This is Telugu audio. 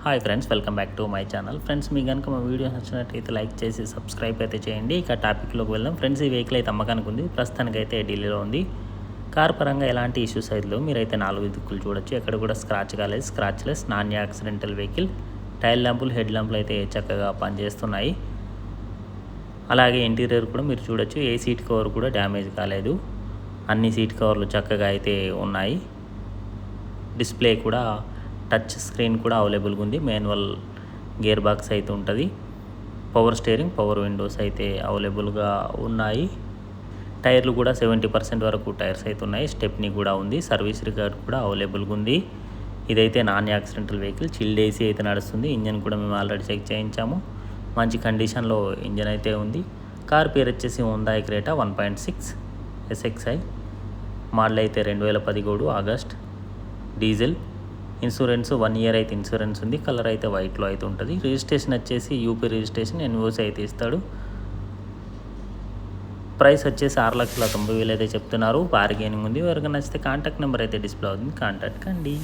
Hi friends, welcome back to my channel. Friends, మీకు కనుక మా వీడియో నచ్చినట్టయితే లైక్ చేసి సబ్స్క్రైబ్ అయితే చేయండి. ఇక టాపిక్లోకి వెళ్దాం. ఫ్రెండ్స్, ఈ వెహికల్ అయితే అమ్మకానికి ఉంది. ప్రస్తుతానికైతే ఢిల్లీలో ఉంది. కార్ పరంగా ఎలాంటి ఇష్యూస్ అయితే మీరైతే 4 దిక్కులు చూడొచ్చు. ఎక్కడ కూడా స్క్రాచ్ కాలేదు. Scratchless non accidental vehicle. Tail ల్యాంపులు, హెడ్ ల్యాంపులు అయితే చక్కగా పనిచేస్తున్నాయి. అలాగే ఇంటీరియర్ కూడా మీరు చూడొచ్చు. ఏ సీట్ కవర్ కూడా డ్యామేజ్ కాలేదు. అన్ని సీట్ కవర్లు చక్కగా అయితే ఉన్నాయి. డిస్ప్లే కూడా టచ్ స్క్రీన్ కూడా అవైలబుల్గా ఉంది. మాన్యువల్ గేర్ బాక్స్ అయితే ఉంటుంది. పవర్ స్టీరింగ్, పవర్ విండోస్ అయితే అవైలబుల్గా ఉన్నాయి. టైర్లు కూడా 70% వరకు టైర్స్ అయితే ఉన్నాయి. స్టెప్నీ కూడా ఉంది. సర్వీస్ రికార్డ్ కూడా అవైలబుల్గా ఉంది. ఇదైతే non accidental vehicle. Chilled AC అయితే నడుస్తుంది. ఇంజన్ కూడా మేము ఆల్రెడీ చెక్ చేయించాము. మంచి కండిషన్లో ఇంజన్ అయితే ఉంది. కార్ పేరు వచ్చేసి హుండాయ్ క్రెటా 1.6 SXI. మోడల్ అయితే 2017 ఆగస్ట్. డీజిల్. ఇన్సూరెన్స్ 1 year అయితే ఇన్సూరెన్స్ ఉంది. కలర్ అయితే వైట్లో అయితే ఉంటుంది. రిజిస్ట్రేషన్ వచ్చేసి యూపీ రిజిస్ట్రేషన్, ఎన్ఓసి అయితే ఇస్తాడు. ప్రైస్ వచ్చేసి 6,90,000 అయితే చెప్తున్నారు. బార్గెనింగ్ ఉంది. ఎవరికైనా నచ్చితే కాంటాక్ట్ నెంబర్ అయితే డిస్ప్లే అవుతుంది. కాంటాక్ట్ కండి.